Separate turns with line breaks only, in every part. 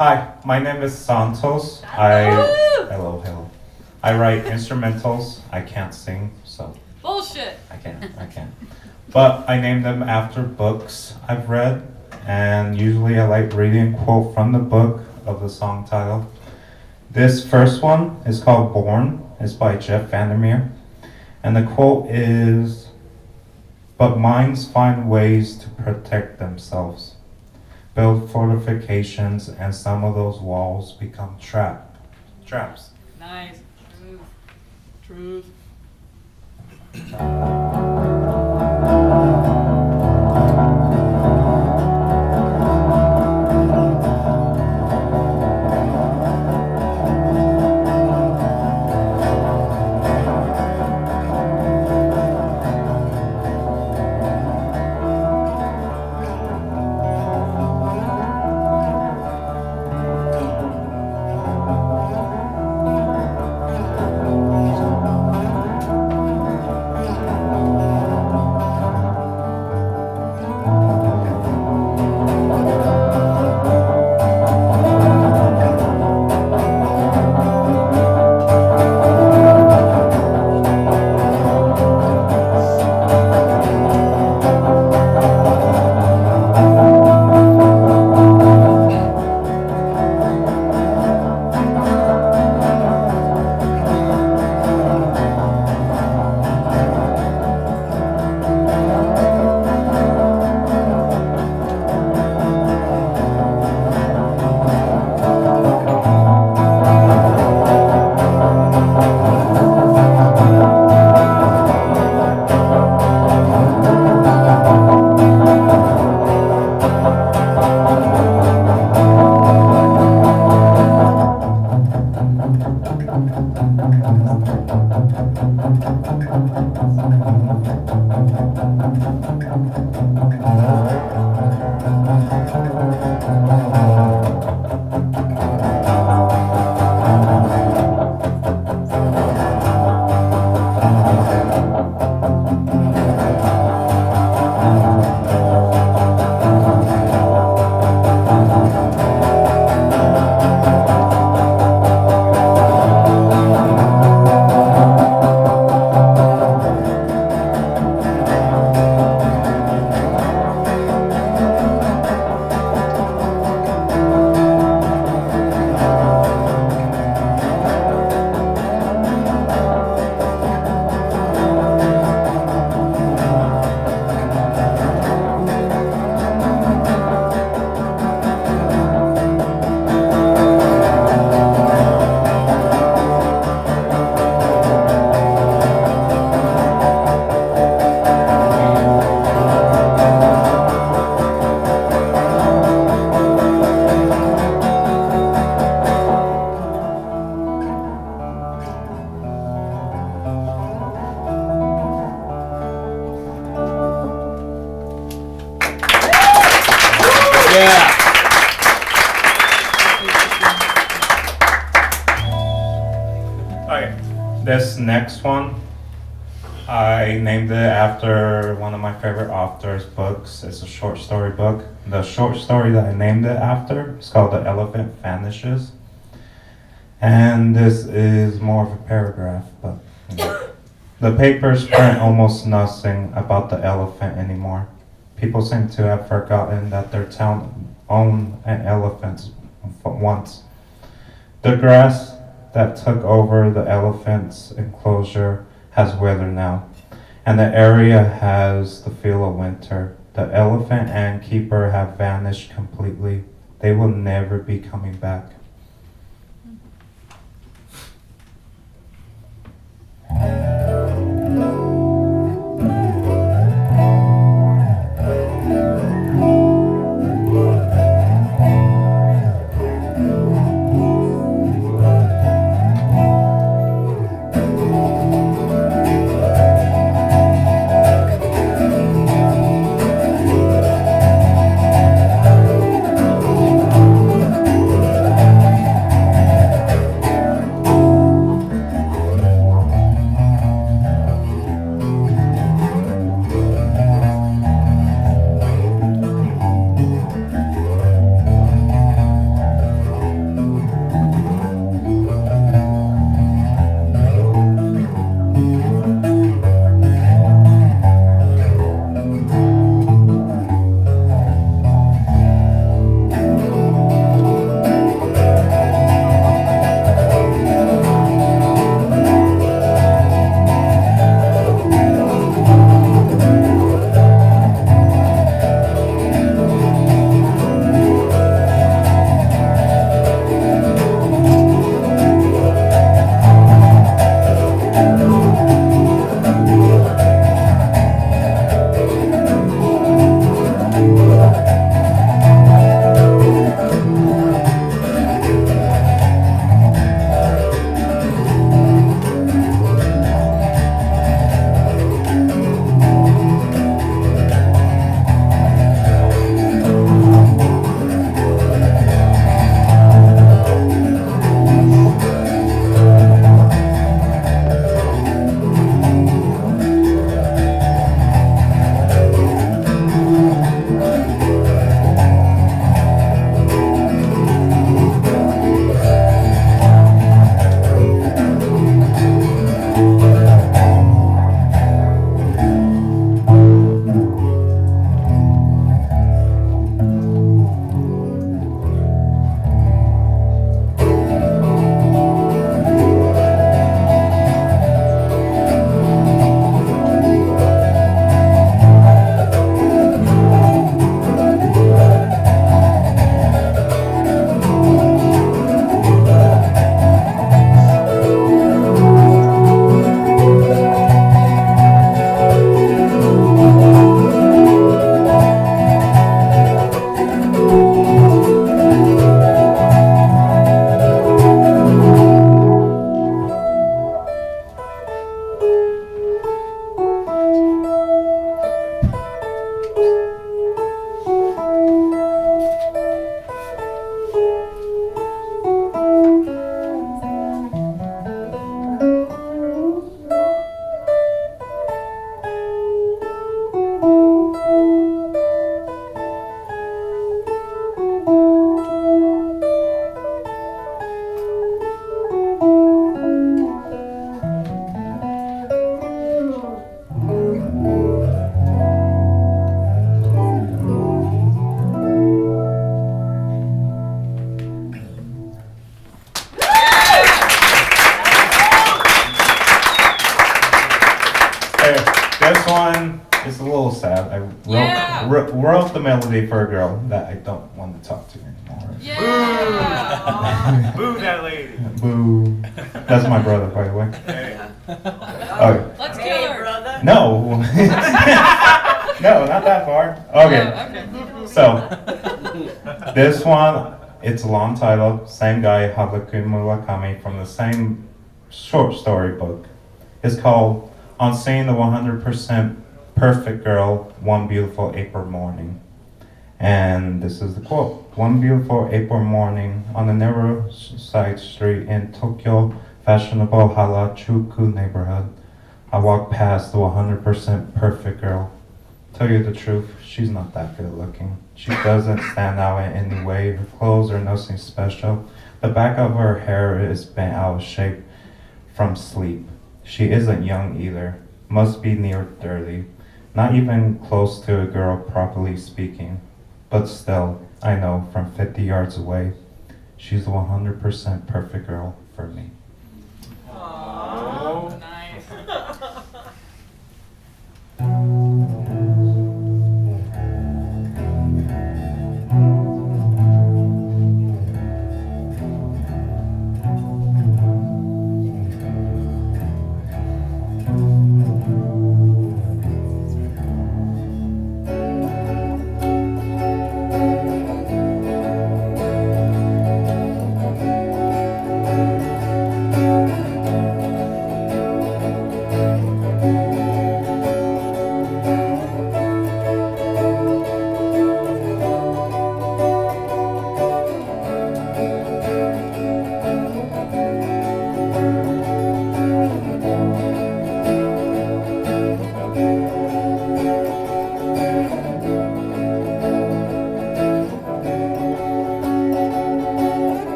Hi, my name is Santos. Hello. I write instrumentals. I can't sing, so
Bullshit.
I can't. But I name them after books I've read, and usually I like reading a quote from the book of the song title. This first one is called Born. It's by Jeff Vandermeer, and the quote is, "But minds find ways to protect themselves, build fortifications, and some of those walls become traps."
Nice. Truth.
Yeah.
Okay, this next one, I named it after one of my favorite author's books. It's a short story book. The short story that I named it after is called The Elephant Vanishes. And this is more of a paragraph, but the papers print almost nothing about the elephant anymore. People seem to have forgotten that their town owned an elephant once. The grass that took over the elephant's enclosure has withered now, and the area has the feel of winter. The elephant and keeper have vanished completely. They will never be coming back. Hey, this one is a little sad. I
Yeah.
wrote the melody for a girl that I don't want to talk to anymore.
Yeah.
Boo that lady.
Boo. That's my brother, by the way.
Hey.
Okay.
Let's kill her.
brother.
No. No, not that far. Okay.
Oh, okay.
So, this one, it's a long title. Same guy, Haruki Murakami, from the same short story book. It's called On Seeing the 100% Perfect Girl One Beautiful April Morning. And this is the quote. One beautiful April morning on a narrow side street in Tokyo fashionable Harajuku neighborhood, I walked past the 100% perfect girl. Tell you the truth, she's not that good looking. She doesn't stand out in any way. Her clothes are nothing special. The back of her hair is bent out of shape from sleep. She isn't young either. Must be near 30. Not even close to a girl, properly speaking. But still, I know from 50 yards away, she's the 100% perfect girl for me.
Oh, nice.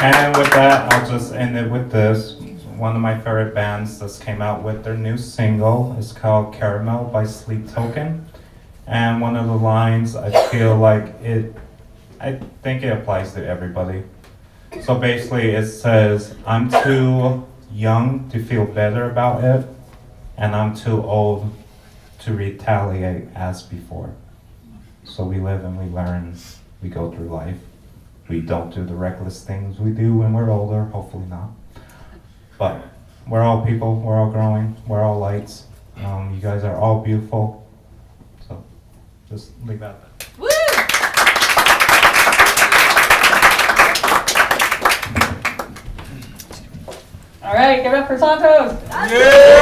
And with that, I'll just end it with this. One of my favorite bands just came out with their new single. It's called Caramel by Sleep Token. And one of the lines, I feel like I think it applies to everybody. So basically it says, I'm too young to feel better about it, and I'm too old to retaliate as before. So we live and we learn, we go through life. We don't do the reckless things we do when we're older, hopefully not. But we're all people, we're all growing, we're all lights. You guys are all beautiful. So just leave it at that.
Woo!
All right, give it up for Santos.
Yeah!